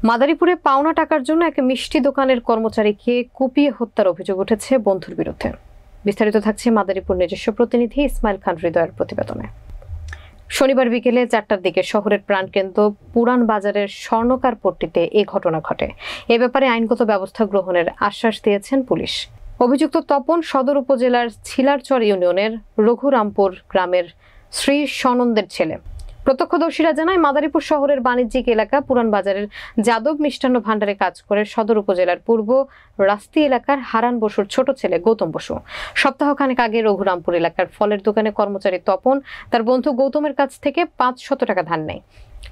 মাদারীপুরে পাওনা টাকার জন্য এক মিষ্টি দোকানের কর্মচারীকে কুপিয়ে হত্যার অভিযোগ উঠেছে বন্ধুর বিরুদ্ধে। বিস্তারিত থাকছে মাদারীপুর নিজস্ব প্রতিনিধি ইসমাইল খান হৃদয়ের প্রতিবেদনে। শনিবার বিকেলে 4টার দিকে শহরের প্রাণকেন্দ্র পুরান বাজারের স্বর্ণকার পট্টিতে এই ঘটনা ঘটে। এ ব্যাপারে আইনগত ব্যবস্থা গ্রহণের আশ্বাস দিয়েছেন পুলিশ। অভিযুক্ত তপন সদর উপজেলার ছিলারচর ইউনিয়নের রঘুরামপুর গ্রামের শ্রী সনন্দের ছেলে। প্রত্যক্ষদর্শীরা জানায়, মাদারীপুর শহরের বাণিজ্যিক এলাকা পুরান বাজারের যাদব মিষ্টান্ন ভান্ডারে কাজ করে সদর উপজেলার পূর্ব রাস্তি এলাকার হারান বসুর ছোট ছেলে গৌতম বসু। সপ্তাহখানেক আগে রঘুরামপুর এলাকার ফলের দোকানে কর্মচারী তপন তার বন্ধু গৌতমের কাছ থেকে 500 টাকা ধার নেয়।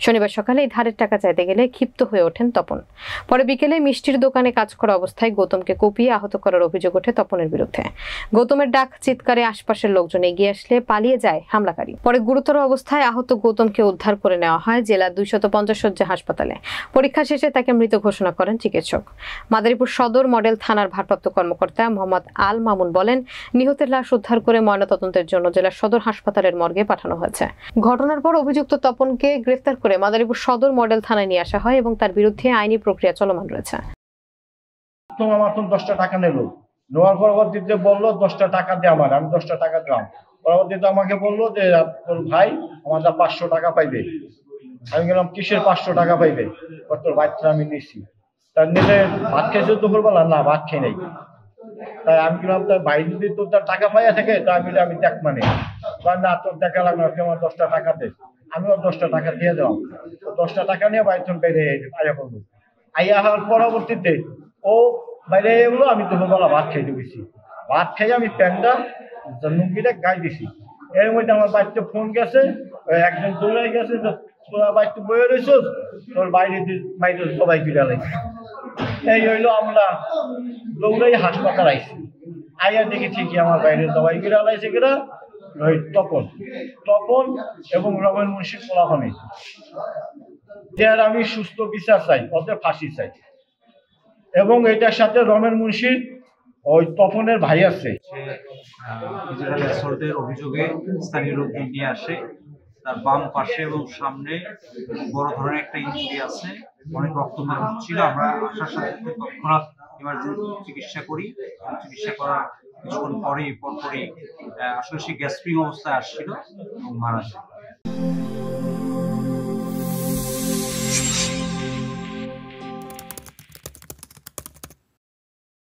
শনিবার সকালে এই ধারের টাকা চাইতে গেলে ক্ষিপ্ত হয়ে ওঠেন তপন। পরে বিকেলে মিষ্টির দোকানে কাজ করা অবস্থায় গৌতমকে কুপিয়ে আহত করার অভিযোগ ওঠে তপনের বিরুদ্ধে। গৌতমের ডাক চিৎকারে আশপাশের লোকজন এগিয়ে আসলে পালিয়ে যায় হামলাকারী। পরে গুরুতর অবস্থায় আহত গৌতমকে উদ্ধার করে নেওয়া হয় জেলা 250 শয্যা হাসপাতালে। পরীক্ষা শেষে তাকে মৃত ঘোষণা করেন চিকিৎসক। মাদারীপুর সদর মডেল থানার ভারপ্রাপ্ত কর্মকর্তা মোহাম্মদ আল মামুন বলেন, নিহতের লাশ উদ্ধার করে ময়নাতদন্তের জন্য জেলা সদর হাসপাতালের মর্গে পাঠানো হয়েছে। ঘটনার পর অভিযুক্ত তপনকে গ্রেফতার করে মাদারীপুর সদর মডেল থানায় নিয়ে আসা হয় এবং তার বিরুদ্ধে আইনি প্রক্রিয়া চলমান রয়েছে। আমার 10টা টাকা নিল, নেওয়ার পরবর্তীতে বললো 10টা টাকা দিয়ে আমার, আমি 10টা টাকা দিলাম। পরবর্তীতে আমাকে বললো যে তোর ভাই আমার 500 টাকা পাইবে। আমি গেলাম, কিসের 500 টাকা পাইবে? তোর বাচ্চা আমি নিচ্ছি। তার নিলে ভাত খেয়েছে দুপুরবেলা? না, ভাত খেয়ে নেই। তাই আমি গেলাম, তার ভাই যদি তোর টাকা পাইয়া থাকে তা আমি দেখ মানে না, তোর দেখা লাগবে না, আমার 10টা টাকা দে। আমিও 10টা টাকা দিয়ে দিলাম। 10টা টাকা নিয়ে বাইরে বাইরে আয়া করবো। আইয়া হওয়ার পরবর্তীতে ও বাইরে এগুলো আমি দুপুরবেলা ভাত খেয়ে দিয়েছি। ভাত খেয়ে আমি প্যান্টটা লুঙ্গিটা গায়ে দিছি। এর মধ্যে আমার বাড়িতে ফোন গেছে, একজন দৌড়ে গেছে, তোরা বাড়িতে বয়ে রয়েছ, তোর বাইরে সবাই ফিরে লাগছে। এই হইলো, আমরা দৌড়াই হাসপাতাল আইছি। আইয়া দেখি ঠিকই আমার বাইরে সবাই ফিরে লাইছে কিনা তপন এবং রমেন মুন্সির পোলাপানি। যার আমি সুস্থ বিচার চাই, ওদের ফাঁসি চাই। এবং এটার সাথে রমেন মুন্সির ওই তপনের ভাই আছে। অভিযোগে স্থানীয় লোকজন নিয়ে আসে, তার বাম পাশে এবং সামনে বড় ধরনের একটা ইনজুরি আছে, অনেক রক্তপাত ছিল। আমরা আসার সাথে তৎক্ষণাৎ ইমার্জেন্সি চিকিৎসা করি। চিকিৎসা করার কিছুক্ষণ পরপরই আসলে সে গ্যাস্ট্রিক অবস্থায় আসছিল এবং মারা যায়।